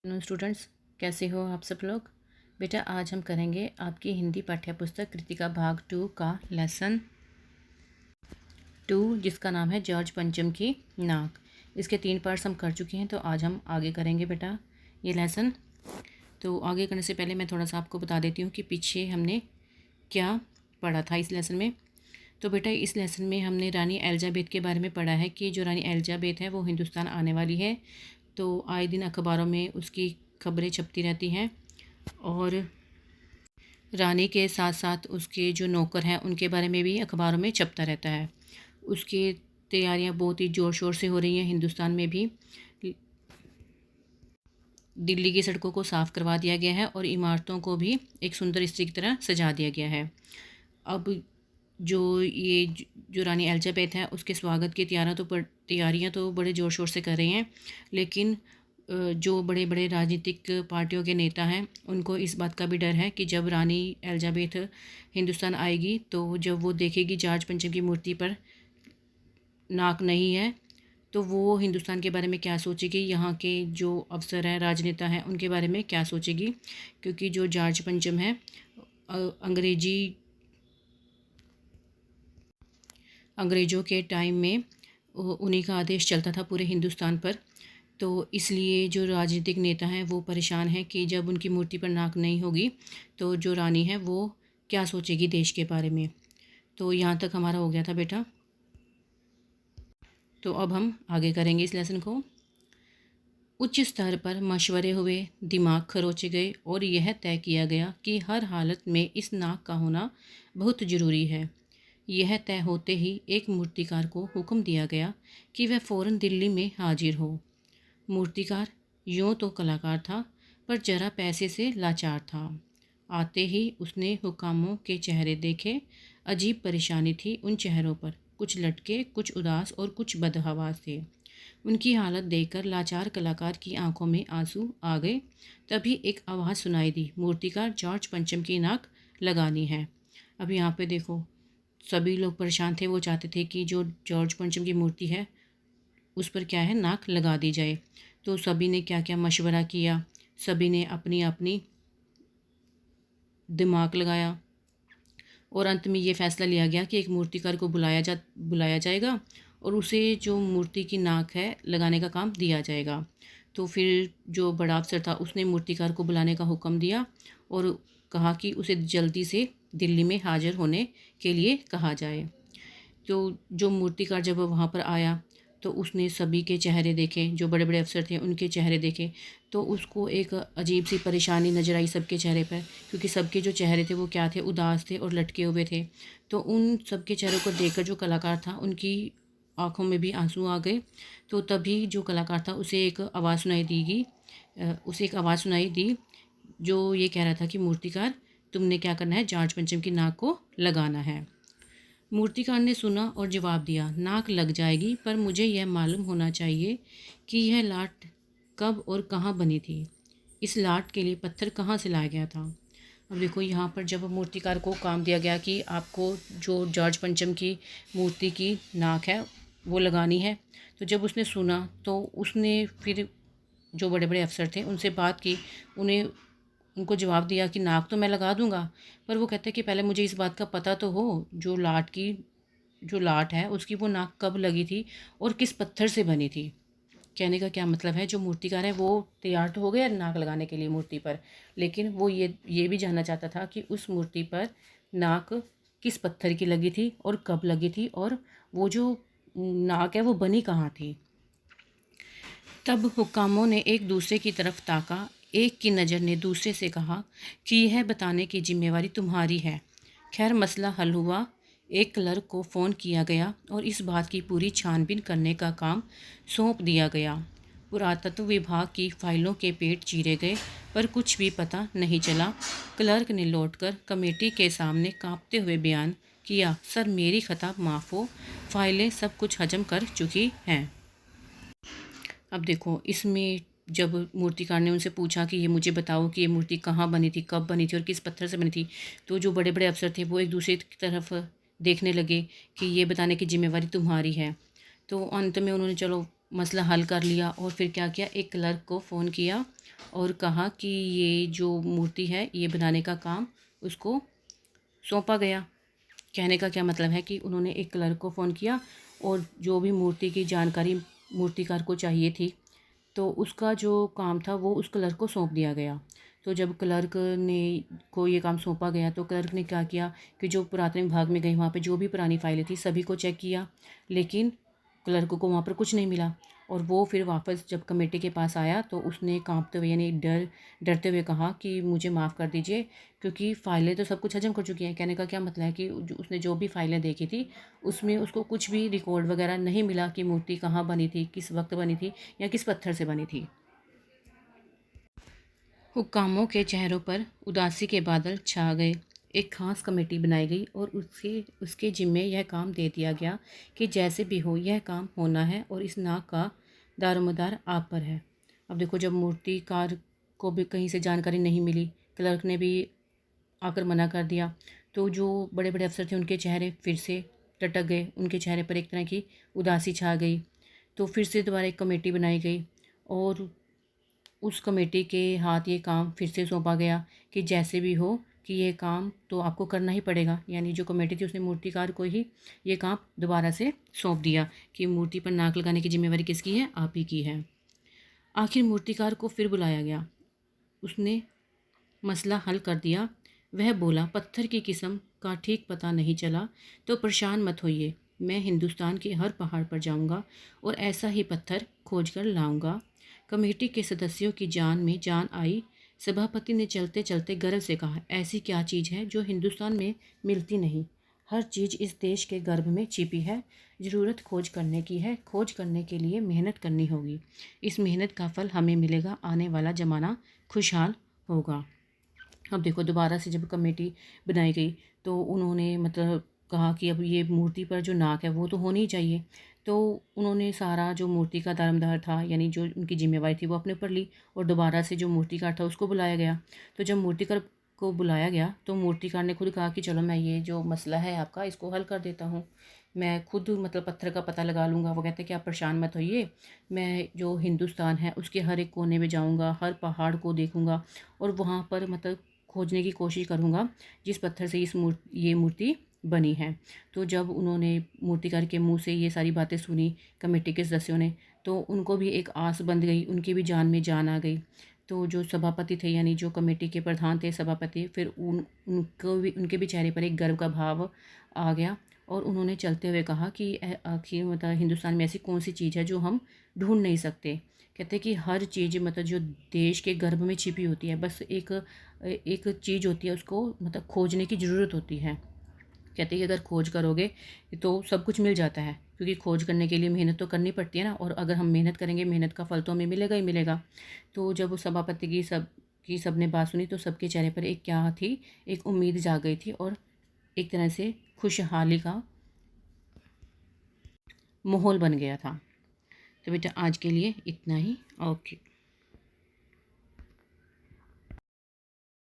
Hello students, कैसे हो आप सब लोग। बेटा आज हम करेंगे आपकी हिंदी पाठ्यपुस्तक कृतिका भाग 2 का लेसन 2, जिसका नाम है जॉर्ज पंचम की नाक। इसके 3 पार्ट्स हम कर चुके हैं, तो आज हम आगे करेंगे बेटा ये लेसन। तो आगे करने से पहले मैं थोड़ा सा आपको बता देती हूँ कि पीछे हमने क्या पढ़ा था इस लेसन में। तो बेटा इस लेसन में हमने रानी एलिजाबेथ के बारे में पढ़ा है कि जो रानी एलिजाबेथ है वो हिंदुस्तान आने वाली है। तो आए दिन अखबारों में उसकी खबरें छपती रहती हैं और रानी के साथ साथ उसके जो नौकर हैं उनके बारे में भी अखबारों में छपता रहता है। उसकी तैयारियां बहुत ही ज़ोर शोर से हो रही हैं हिंदुस्तान में भी। दिल्ली की सड़कों को साफ़ करवा दिया गया है और इमारतों को भी एक सुंदर स्त्री की तरह सजा दिया गया है। अब जो रानी एलिजाबेथ है उसके स्वागत की तैयारियां तो बड़े ज़ोर शोर से कर रही हैं, लेकिन जो बड़े बड़े राजनीतिक पार्टियों के नेता हैं उनको इस बात का भी डर है कि जब रानी एलिजाबेथ हिंदुस्तान आएगी तो जब वो देखेगी जॉर्ज पंचम की मूर्ति पर नाक नहीं है तो वो हिंदुस्तान के बारे में क्या सोचेगी, यहाँ के जो अफसर हैं राजनेता हैं उनके बारे में क्या सोचेगी। क्योंकि जो जॉर्ज पंचम है अंग्रेज़ों के टाइम में उन्हीं का आदेश चलता था पूरे हिंदुस्तान पर। तो इसलिए जो राजनीतिक नेता हैं वो परेशान हैं कि जब उनकी मूर्ति पर नाक नहीं होगी तो जो रानी है वो क्या सोचेगी देश के बारे में। तो यहाँ तक हमारा हो गया था बेटा। तो अब हम आगे करेंगे इस लेसन को। उच्च स्तर पर मशवरे हुए, दिमाग खरोचे गए और यह तय किया गया कि हर हालत में इस नाक का होना बहुत ज़रूरी है। यह तय होते ही एक मूर्तिकार को हुक्म दिया गया कि वह फ़ौरन दिल्ली में हाजिर हो। मूर्तिकार यूँ तो कलाकार था, पर जरा पैसे से लाचार था। आते ही उसने हुक्कामों के चेहरे देखे। अजीब परेशानी थी उन चेहरों पर, कुछ लटके, कुछ उदास और कुछ बदहवास थे। उनकी हालत देखकर लाचार कलाकार की आंखों में आंसू आ गए। तभी एक आवाज़ सुनाई दी, मूर्तिकार जॉर्ज पंचम की नाक लगानी है। अब यहाँ पे देखो, सभी लोग परेशान थे। वो चाहते थे कि जो जॉर्ज पंचम की मूर्ति है उस पर क्या है, नाक लगा दी जाए। तो सभी ने क्या क्या मशवरा किया, सभी ने अपनी अपनी दिमाग लगाया और अंत में ये फैसला लिया गया कि एक मूर्तिकार को बुलाया जाएगा और उसे जो मूर्ति की नाक है लगाने का काम दिया जाएगा। तो फिर जो बड़ा अफसर था उसने मूर्तिकार को बुलाने का हुक्म दिया और कहा कि उसे जल्दी से दिल्ली में हाजिर होने के लिए कहा जाए। तो जो मूर्तिकार जब वहाँ पर आया तो उसने सभी के चेहरे देखे, जो बड़े बड़े अफसर थे उनके चेहरे देखे। तो उसको एक अजीब सी परेशानी नज़र आई सबके चेहरे पर, क्योंकि सबके जो चेहरे थे वो क्या थे, उदास थे और लटके हुए थे। तो उन सबके चेहरों को देखकर जो कलाकार था उनकी आंखों में भी आंसू आ गए। तो तभी जो कलाकार था उसे एक आवाज़ सुनाई दी जो ये कह रहा था कि मूर्तिकार, तुमने क्या करना है, जॉर्ज पंचम की नाक को लगाना है। मूर्तिकार ने सुना और जवाब दिया, नाक लग जाएगी, पर मुझे यह मालूम होना चाहिए कि यह लाट कब और कहाँ बनी थी। इस लाट के लिए पत्थर कहाँ से लाया गया था। अब देखो यहाँ पर जब मूर्तिकार को काम दिया गया कि आपको जो जॉर्ज पंचम की मूर्ति की नाक है वो लगानी है, तो जब उसने सुना तो उसने फिर जो बड़े बड़े अफसर थे उनसे बात की। उनको जवाब दिया कि नाक तो मैं लगा दूंगा, पर वो कहते हैं कि पहले मुझे इस बात का पता तो हो, जो लाट है उसकी वो नाक कब लगी थी और किस पत्थर से बनी थी। कहने का क्या मतलब है, जो मूर्तिकार है वो तैयार तो हो गया नाक लगाने के लिए मूर्ति पर, लेकिन वो ये भी जानना चाहता था कि उस मूर्ति पर नाक किस पत्थर की लगी थी और कब लगी थी, और वो जो नाक है वो बनी कहाँ थी। तब हुक्कामों ने एक दूसरे की तरफ ताका। एक की नज़र ने दूसरे से कहा कि यह बताने की जिम्मेवारी तुम्हारी है। खैर मसला हल हुआ। एक क्लर्क को फ़ोन किया गया और इस बात की पूरी छानबीन करने का काम सौंप दिया गया। पुरातत्व विभाग की फाइलों के पेट चीरे गए, पर कुछ भी पता नहीं चला। क्लर्क ने लौटकर कमेटी के सामने कांपते हुए बयान किया, सर मेरी खता माफ़ हो, फाइलें सब कुछ हजम कर चुकी हैं। अब देखो इसमें जब मूर्तिकार ने उनसे पूछा कि ये मुझे बताओ कि ये मूर्ति कहाँ बनी थी, कब बनी थी और किस पत्थर से बनी थी, तो जो बड़े बड़े अफसर थे वो एक दूसरे की तरफ देखने लगे कि ये बताने की जिम्मेवारी तुम्हारी है। तो अंत में उन्होंने चलो मसला हल कर लिया और फिर क्या किया, एक क्लर्क को फ़ोन किया और कहा कि ये जो मूर्ति है ये बनाने का काम उसको सौंपा गया। कहने का क्या मतलब है कि उन्होंने एक क्लर्क को फ़ोन किया और जो भी मूर्ति की जानकारी मूर्तिकार को चाहिए थी तो उसका जो काम था वो उस क्लर्क को सौंप दिया गया। तो जब क्लर्क ने को ये काम सौंपा गया तो क्लर्क ने क्या किया कि जो पुरातन विभाग में गई वहाँ पे जो भी पुरानी फाइलें थी सभी को चेक किया, लेकिन क्लर्क को वहाँ पर कुछ नहीं मिला। और वो फिर वापस जब कमेटी के पास आया तो उसने कांपते हुए यानी डरते हुए कहा कि मुझे माफ़ कर दीजिए, क्योंकि फ़ाइलें तो सब कुछ हजम कर चुकी हैं। कहने का क्या मतलब है कि उसने जो भी फ़ाइलें देखी थी उसमें उसको कुछ भी रिकॉर्ड वगैरह नहीं मिला कि मूर्ति कहाँ बनी थी, किस वक्त बनी थी या किस पत्थर से बनी थी। हुक्कामों के चेहरों पर उदासी के बादल छा गए। एक खास कमेटी बनाई गई और उसके उसके जिम्मे यह काम दे दिया गया कि जैसे भी हो यह काम होना है और इस नाक का दारोमदार आप पर है। अब देखो, जब मूर्तिकार को भी कहीं से जानकारी नहीं मिली, क्लर्क ने भी आकर मना कर दिया, तो जो बड़े बड़े अफसर थे उनके चेहरे फिर से टटक गए, उनके चेहरे पर एक तरह की उदासी छा गई। तो फिर से दोबारा एक कमेटी बनाई गई और उस कमेटी के हाथ ये काम फिर से सौंपा गया कि जैसे भी हो कि ये काम तो आपको करना ही पड़ेगा। यानी जो कमेटी थी उसने मूर्तिकार को ही ये काम दोबारा से सौंप दिया कि मूर्ति पर नाक लगाने की जिम्मेवारी किसकी है, आप ही की है। आखिर मूर्तिकार को फिर बुलाया गया, उसने मसला हल कर दिया। वह बोला, पत्थर की किस्म का ठीक पता नहीं चला तो परेशान मत होइए, मैं हिंदुस्तान के हर पहाड़ पर जाऊंगा और ऐसा ही पत्थर खोज कर लाऊंगा। कमेटी के सदस्यों की जान में जान आई। सभापति ने चलते चलते गर्व से कहा, ऐसी क्या चीज़ है जो हिंदुस्तान में मिलती नहीं। हर चीज़ इस देश के गर्भ में छिपी है। ज़रूरत खोज करने की है, खोज करने के लिए मेहनत करनी होगी। इस मेहनत का फल हमें मिलेगा, आने वाला ज़माना खुशहाल होगा। अब देखो, दोबारा से जब कमेटी बनाई गई तो उन्होंने मतलब कहा कि अब ये मूर्ति पर जो नाक है वो तो होनी ही चाहिए। तो उन्होंने सारा जो मूर्ति का दारोमदार था यानी जो उनकी जिम्मेवारी थी वो अपने ऊपर ली और दोबारा से जो मूर्तिकार था उसको बुलाया गया। तो जब मूर्तिकार को बुलाया गया तो मूर्तिकार ने खुद कहा कि चलो मैं ये जो मसला है आपका इसको हल कर देता हूँ, मैं खुद मतलब पत्थर का पता लगा लूँगा। वो कहते हैं कि आप परेशान मत होइए, मैं जो हिंदुस्तान है उसके हर एक कोने में जाऊँगा, हर पहाड़ को देखूँगा और वहाँ पर मतलब खोजने की कोशिश करूँगा जिस पत्थर से ये मूर्ति बनी है। तो जब उन्होंने मूर्तिकार के मुंह से ये सारी बातें सुनी कमेटी के सदस्यों ने, तो उनको भी एक आस बंध गई, उनकी भी जान में जान आ गई। तो जो सभापति थे यानी जो कमेटी के प्रधान थे सभापति, फिर उनके भी चेहरे पर एक गर्व का भाव आ गया और उन्होंने चलते हुए कहा कि आखिर मतलब हिंदुस्तान में ऐसी कौन सी चीज़ है जो हम ढूंढ नहीं सकते। कहते हैं कि हर चीज़ मतलब जो देश के गर्भ में छिपी होती है, बस एक एक चीज़ होती है, उसको मतलब खोजने की ज़रूरत होती है। कहते हैं कि अगर खोज करोगे तो सब कुछ मिल जाता है, क्योंकि खोज करने के लिए मेहनत तो करनी पड़ती है ना, और अगर हम मेहनत करेंगे मेहनत का फल तो हमें मिलेगा ही मिलेगा। तो जब उस सभापति की सबने बात सुनी तो सबके चेहरे पर एक क्या थी, एक उम्मीद जाग गई थी और एक तरह से खुशहाली का माहौल बन गया था। तो बेटा आज के लिए इतना ही। ओके।